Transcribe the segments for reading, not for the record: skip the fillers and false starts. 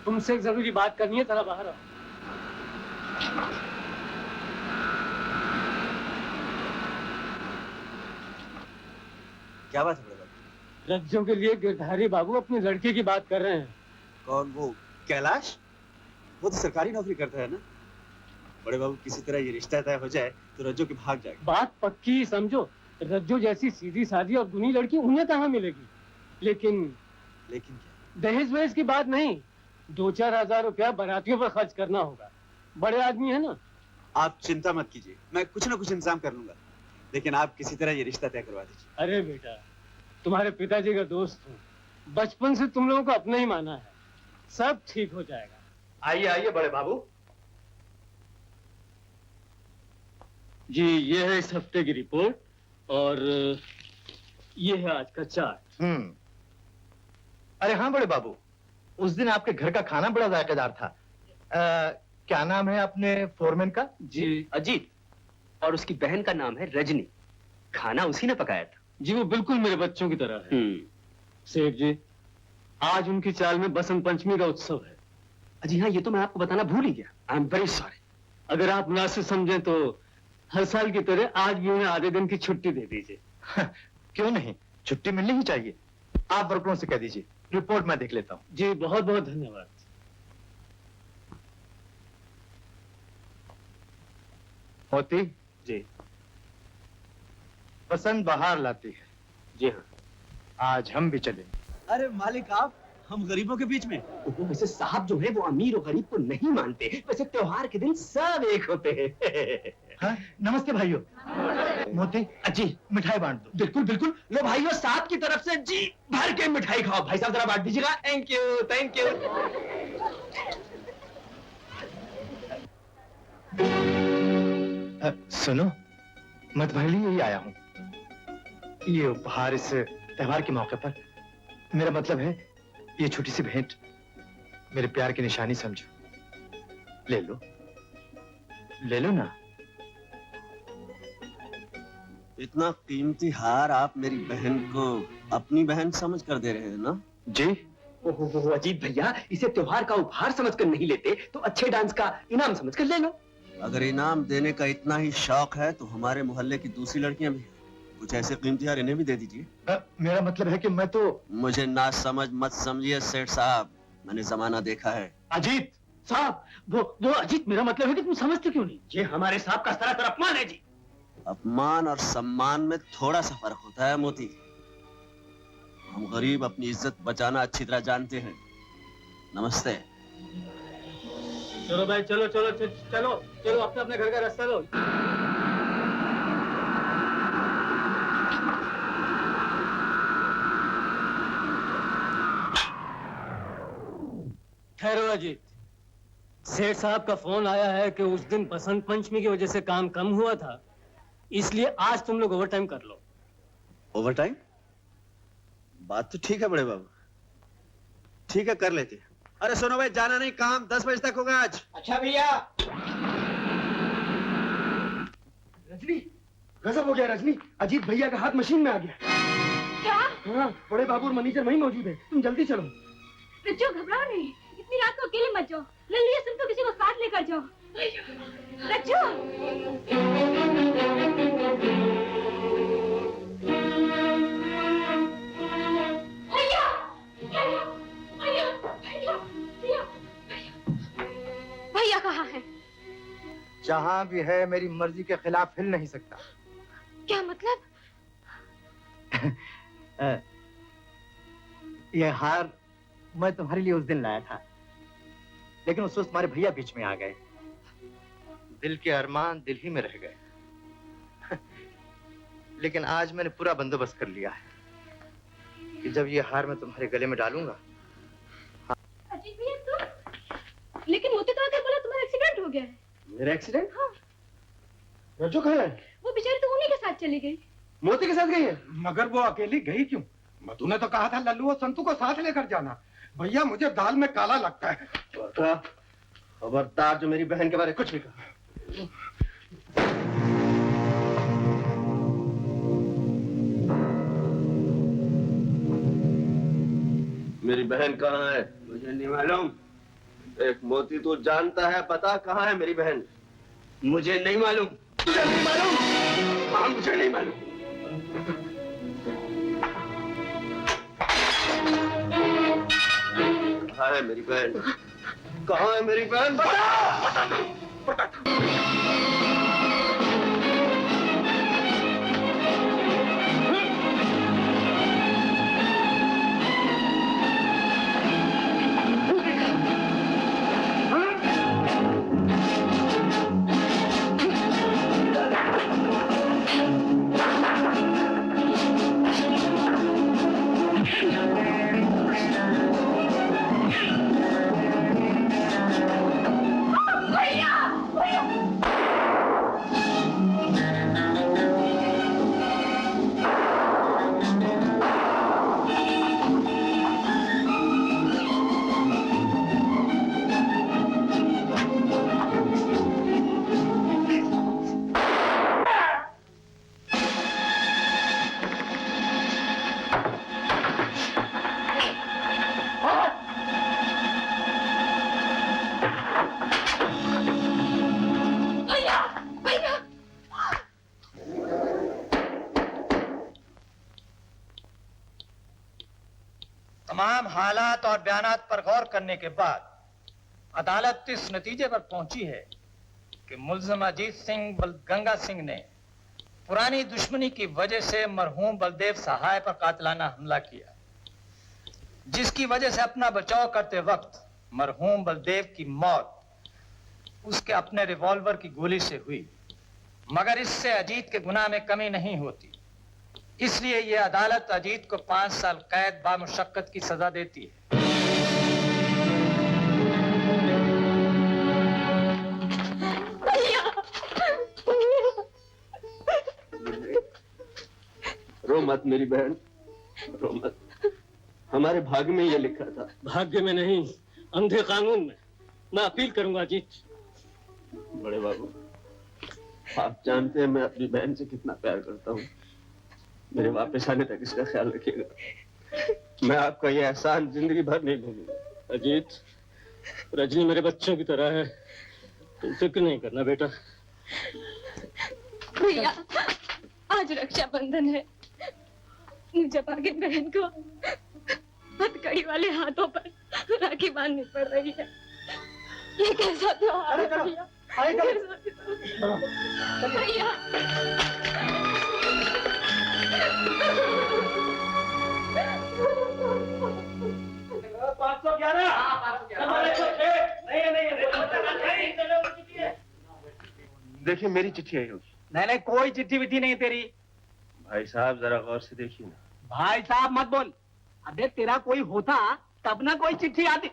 तुमसे एक जरूरी बात करनी है, जरा बाहर आओ। क्या बात है बड़े बाबू? रज्जों के लिए गिरधारी बाबू अपनी लड़की की बात कर रहे हैं। कौन, वो कैलाश? वो तो सरकारी नौकरी करता है ना। बड़े बाबू, किसी तरह ये रिश्ता तय हो जाए तो रज्जो की भाग जाएगी। बात पक्की समझो, रज्जो जैसी सीधी सादी और गुनी लड़की उन्हें कहाँ मिलेगी। लेकिन क्या? दहेज वहेज की बात नहीं, 2-4 हजार रुपया बारातियों पर खर्च करना होगा। बड़े आदमी है ना। आप चिंता मत कीजिए, मैं कुछ ना कुछ इंतजाम कर लूंगा, लेकिन आप किसी तरह ये रिश्ता तय करवा दीजिए। अरे बेटा, तुम्हारे पिताजी का दोस्त हूँ, बचपन से तुम लोगों को अपना ही माना है, सब ठीक हो जाएगा। आइए आइए बड़े बाबू। जी, ये है इस हफ्ते की रिपोर्ट और ये है आज का चार्ट। अरे हाँ बड़े बाबू, उस दिन आपके घर का खाना बड़ा जायकेदार था। क्या नाम है अपने फोरमैन का? जी अजीत, और उसकी बहन का नाम है रजनी। खाना उसी ने पकाया था। जी, वो बिल्कुल मेरे बच्चों की तरह है। सेठ जी, आज उनकी चाल में बसंत पंचमी का उत्सव है। जी हाँ, ये तो मैं आपको बताना भूल ही गया। I am very sorry. अगर आप मुनासिब समझें तो हर साल की तरह आज भी उन्हें आधे दिन की छुट्टी दे दीजिए। क्यों नहीं, छुट्टी मिलनी ही चाहिए। आप वर्करों से कह दीजिए, रिपोर्ट मैं देख लेता हूँ। जी, बहुत बहुत धन्यवाद। मोती जी। बसंत बाहर लाती है। जी हाँ। आज हम भी चलें। अरे मालिक, आप हम गरीबों के बीच में। वैसे साहब जो है वो अमीर और गरीब को नहीं मानते। वैसे त्योहार के दिन सब एक होते हैं। हाँ, नमस्ते भाइयों। मोती जी, मिठाई बांट दो। बिल्कुल बिल्कुल। लो भाइयों, साहब की तरफ से जी भर के मिठाई खाओ। भाई साहब जरा बांट दीजिएगा। Thank you thank you. सुनो, मैं तुम्हारे लिए ही आया हूँ। ये उपहार इस त्योहार के मौके पर। मेरा मतलब है, ये छोटी सी भेंट मेरे प्यार की निशानी समझो। ले लो, ले लो ना। इतना कीमती हार आप मेरी बहन को अपनी बहन समझ कर दे रहे हैं ना? जी। ओहो अजीत भैया, इसे त्योहार का उपहार समझकर नहीं लेते तो अच्छे डांस का इनाम समझकर ले लो। अगर इनाम देने का इतना ही शौक है तो हमारे मोहल्ले की दूसरी लड़कियां भी हैं। कुछ ऐसे कीमती हार इन्हें भी दे दीजिए। मेरा मतलब है कि मैं तो। मुझे ना समझ मत समझिए सेठ साहब, मैंने जमाना देखा है। अजीत साहब, वो अजीत, मेरा मतलब है कि तुम समझते क्यों नहीं? ये हमारे साहब का सरासर अपमान है जी। अपमान और सम्मान में थोड़ा सा फर्क होता है मोती। हम गरीब अपनी इज्जत बचाना अच्छी तरह जानते हैं। नमस्ते। चलो भाई, चलो चलो चलो चलो, अपने अपने घर का रास्ता लो। ठहरो अजीत, सेठ साहब का फोन आया है कि उस दिन बसंत पंचमी की वजह से काम कम हुआ था, इसलिए आज तुम लोग ओवर टाइम कर लो। Over time? बात तो ठीक है बड़े बाबू, ठीक है कर लेते हैं। अरे सुनो भाई, जाना नहीं, काम 10 बजे तक होगा आज। अच्छा भैया। रजनी, गजब हो गया रजनी, अजीत भैया का हाथ मशीन में आ गया। क्या? हाँ, बड़े बाबू और मैनेजर वहीं मौजूद है, तुम जल्दी चलो। रज्जो, घबराओ नहीं, इतनी रात को अकेले मत जाओ। लल्लिया सुन तो किसी को साथ लेकर जाओ। रज्जो। भैया, भैया, भैया, भैया, भैया, भैया कहाँ है? जहाँ भी है मेरी मर्जी के खिलाफ हिल नहीं सकता। क्या मतलब? यह हार मैं तुम्हारे लिए उस दिन लाया था, लेकिन उस वक्त तुम्हारे भैया बीच में आ गए। दिल के अरमान दिल ही में रह गए। लेकिन आज मैंने पूरा बंदोबस्त कर लिया है कि जब यह हार मैं तुम्हारे गले में डालूंगा। अजीत भैया तुम? लेकिन मोती तो आकर बोला तुम्हारा एक्सीडेंट हो गया है। मेरा एक्सीडेंट? हाँ। रज्जो कहाँ है? वो बेचारी तो उन्हीं के साथ चली गई। मोती के साथ गई है? मगर वो अकेली गई क्यों? मधु ने तो कहा था लल्लू और संतू को साथ लेकर जाना। भैया मुझे दाल में काला लगता है। खबरदार जो मेरी बहन के बारे में कुछ भी कहा। मेरी बहन कहाँ है? मुझे नहीं मालूम। एक मोती तू जानता है, बता कहाँ है मेरी बहन? मुझे नहीं मालूम। तुझे नहीं मालूम? हाँ, मुझे नहीं मालूम। कहाँ है मेरी बहन? कहाँ है मेरी बहन? बता! तमाम हालात और बयानात पर गौर करने के बाद अदालत इस नतीजे पर पहुंची है कि मुल्जिम अजीत सिंह गंगा सिंह ने पुरानी दुश्मनी की वजह से मरहूम बलदेव सहाय पर कातिलाना हमला किया, जिसकी वजह से अपना बचाव करते वक्त मरहूम बलदेव की मौत उसके अपने रिवॉल्वर की गोली से हुई। मगर इससे अजीत के गुनाह में कमी नहीं होती, इसलिए यह अदालत अजीत को 5 साल कैद बामुशक्कत की सजा देती है। रो मत मेरी बहन, रो मत। हमारे भाग्य में ये लिखा था। भाग्य में नहीं, अंधे कानून में। मैं अपील करूंगा अजीत। बड़े बाबू, आप जानते हैं मैं अपनी बहन से कितना प्यार करता हूँ। मेरे वापस आने तक इसका ख्याल रखिएगा। मैं आपका ये एहसान जिंदगी भर नहीं भूलूंगा। अजीत, रजनी मेरे बच्चों की तरह है, तुम फिक्र नहीं करना बेटा। भैया, आज रक्षाबंधन है, मुझे भागे बहन को हथकड़ी वाले हाथों पर राखी बांधनी पड़ रही है। ये कैसा त्योहार है भैया? भैया, 511। देखिए मेरी चिट्ठी आई होगी। नहीं, कोई चिट्ठी विट्ठी नहीं तेरी। भाई साहब जरा गौर से देखिए ना। भाई साहब मत बोल। अबे तेरा कोई होता तब ना कोई चिट्ठी आती।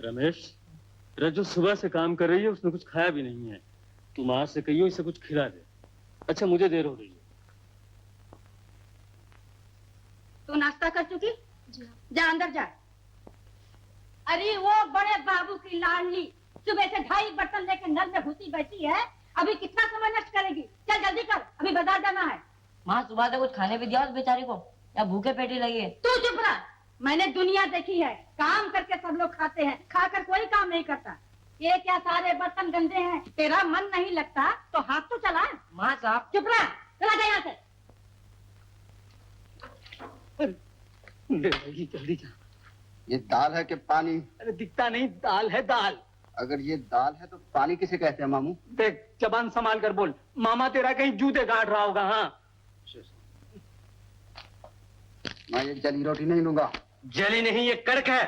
रमेश, रजू सुबह से काम कर रही है, उसने कुछ खाया भी नहीं है। तुम आज से कहियो इसे कुछ खिला दे। अच्छा, मुझे देर हो रही है। तू नाश्ता कर चुकी? जा अंदर जा। अरे वो बड़े बाबू की लाडली सुबह से 2.5 बर्तन लेके नल में घुसी बैठी है, अभी कितना समय नष्ट करेगी? चल जल्दी कर, अभी बाजार जाना है। माँ, सुबह से कुछ खाने भी दिया उस बेचारी को, या भूखे पेटी लगी है? तू चुप रह। मैंने दुनिया देखी है, काम करके सब लोग खाते हैं, खाकर कोई काम नहीं करता। ये क्या सारे बर्तन गंदे हैं? तेरा मन नहीं लगता तो हाथ तो चला। माँ साहब, चुप रह, चला जा यहाँ से। जल्दी जा। ये दाल है कि पानी? अरे दिखता नहीं, दाल है दाल। अगर ये दाल है तो पानी किसे कहते हैं मामू? देख, जबान संभाल कर बोल। मामा तेरा कहीं जूते गाड़ रहा होगा। हाँ, मैं ये जली रोटी नहीं लूंगा। जली नहीं, ये कड़क है।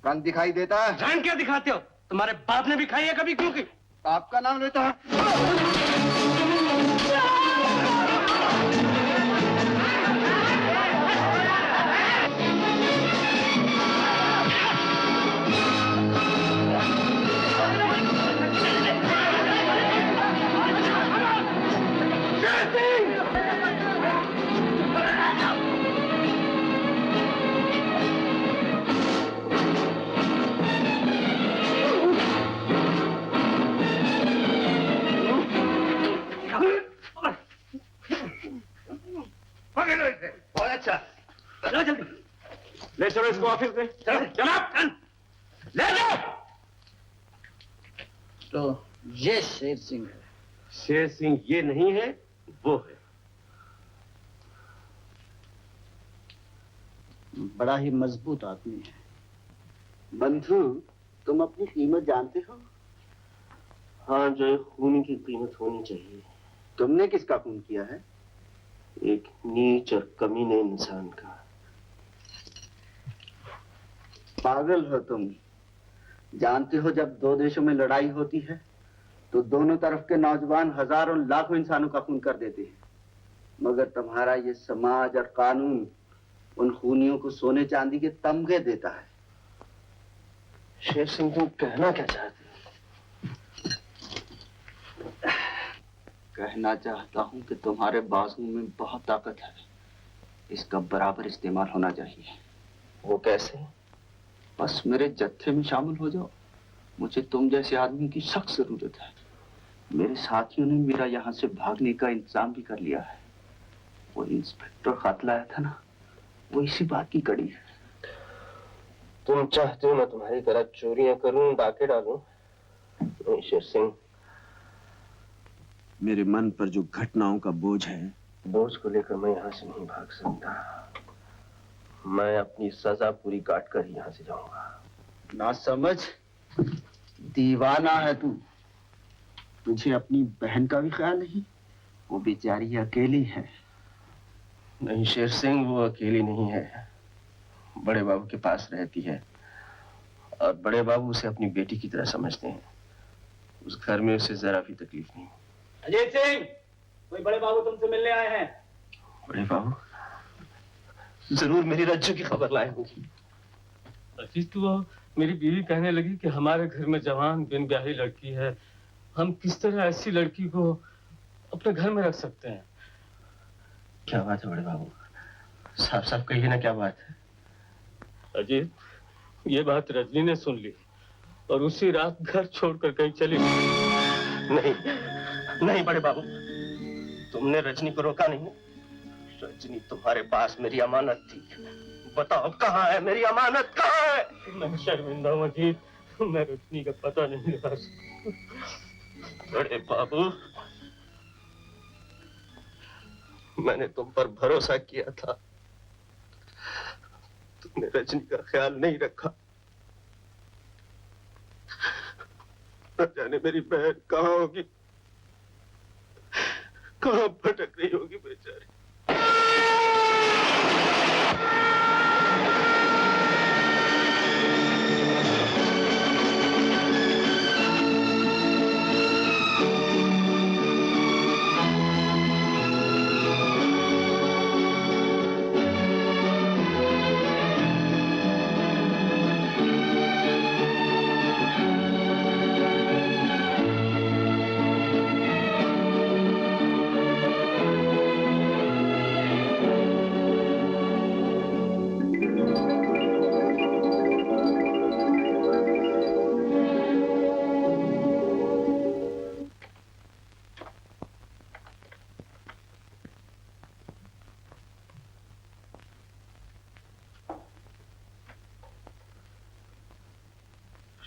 रंग दिखाई देता है। रंग क्या दिखाते हो? तुम्हारे बाप ने भी खाई है कभी? क्योंकि आपका नाम लेता है। अच्छा चलो जल्दी ले चलो इसको ऑफिस में। चलो जनाब ले जाओ। तो ये शेर सिंह है। शेर सिंह ये नहीं है, वो है। बड़ा ही मजबूत आदमी है। बंधु, तुम अपनी कीमत जानते हो? हाँ, जो खून की कीमत होनी चाहिए। तुमने किसका खून किया है? एक नीच और कमीने इंसान का। पागल हो तुम। जानते हो जब दो देशों में लड़ाई होती है तो दोनों तरफ के नौजवान हजारों लाखों इंसानों का खून कर देते हैं, मगर तुम्हारा ये समाज और कानून उन खूनियों को सोने चांदी के तमगे देता है। शेर सिंह, तुम कहना क्या चाहते हो? कहना चाहता हूं कि तुम्हारे बाजू में बहुत ताकत है, इसका बराबर इस्तेमाल होना चाहिए। वो कैसे? बस मेरे जत्थे में शामिल हो जाओ। मुझे तुम जैसे आदमी की सख्त जरूरत है। मेरे साथियों ने मेरा यहाँ से भागने का इंतजाम भी कर लिया है। वो इंस्पेक्टर खत लाया था ना, वो इसी बात की कड़ी है। तुम चाहते हो मैं तुम्हारी तरह चोरियां करूं, डाके डालूं? नहीं शेर सिंह, मेरे मन पर जो घटनाओं का बोझ है, बोझ को लेकर मैं यहाँ से नहीं भाग सकता। मैं अपनी सजा पूरी काट कर यहाँ से जाऊंगा। ना समझ, दीवाना है तू। तुझे अपनी बहन का भी ख्याल नहीं? वो बेचारी अकेली है। नहीं शेर सिंह, वो अकेली नहीं है, बड़े बाबू के पास रहती है और बड़े बाबू उसे अपनी बेटी की तरह समझते हैं। उस घर में उसे जरा भी तकलीफ नहीं। अजय सिंह, कोई बड़े बाबू तुमसे मिलने आए हैं। बड़े बाबू जरूर मेरी रज्जू की खबर लाए होंगी। अजीज, तो वो मेरी बीवी कहने लगी कि हमारे घर में जवान बिन ब्याही लड़की है, हम किस तरह ऐसी लड़की को अपने घर में रख सकते हैं? क्या बात है बड़े बाबू, साफ साफ कहिए ना, क्या बात है? अजीज, ये बात रजनी ने सुन ली और उसी रात घर छोड़कर कहीं चली गई। नहीं नहीं बड़े बाबू, तुमने रजनी को रोका नहीं। रजनी तुम्हारे पास मेरी अमानत थी। बताओ कहाँ है मेरी अमानत, कहाँ है? मैं शर्मिंदा हूँ अजीज, मैं रजनी का पता नहीं लगा सकता। बड़े बाबू, मैंने तुम पर भरोसा किया था, तुमने रजनी का ख्याल नहीं रखा। न जाने मेरी बहन कहाँ होगी, कहाँ भटक रही होगी बेचारी।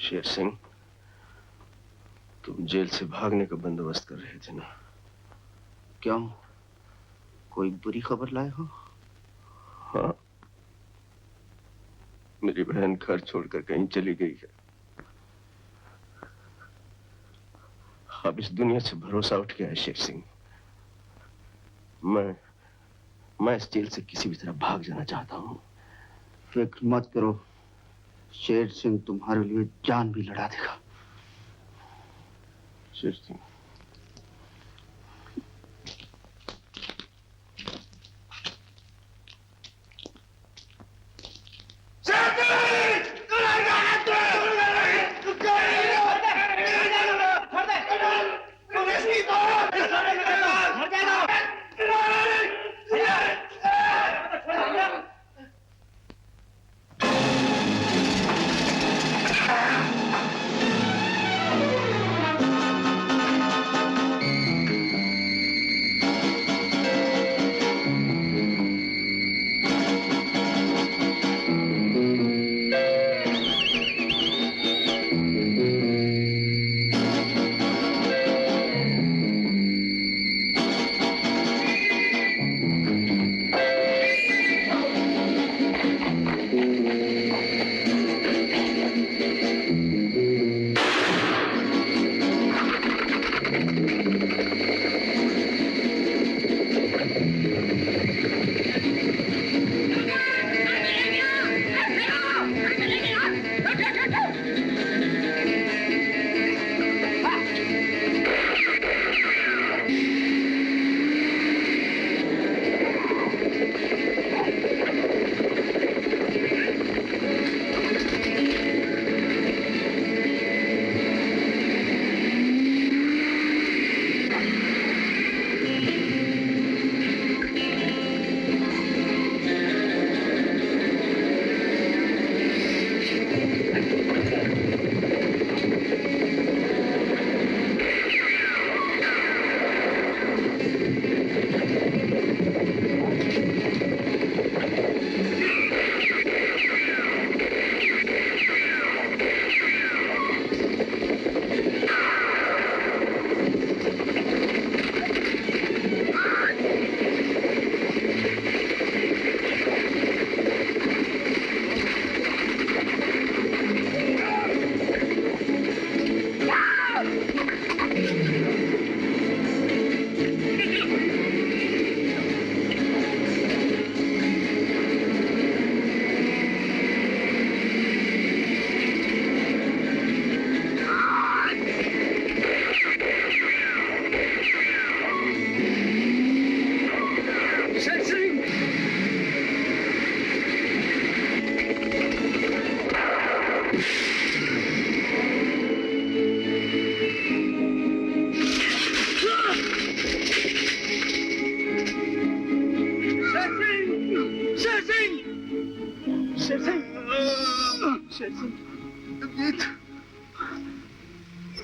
शेर सिंह, तुम जेल से भागने का बंदोबस्त कर रहे थे ना? क्यों, कोई बुरी खबर लाए हो? हाँ, मेरी बहन घर छोड़कर कहीं चली गई है। अब इस दुनिया से भरोसा उठ गया है शेर सिंह। मैं इस जेल से किसी भी तरह भाग जाना चाहता हूँ। फिक्र मत करो, शेर सिंह तुम्हारे लिए जान भी लड़ा देगा। शेर सिंह,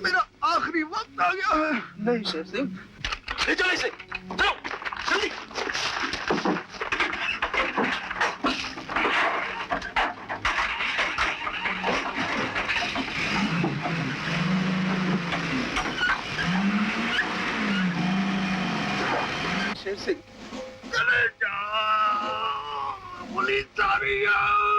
मेरा आखिरी वक्त आ गया है। नहीं शेर सिंह, ले चलो इसे, चलो जल्दी। शेर सिंह, चले जाओ, पुलिस आ रही है।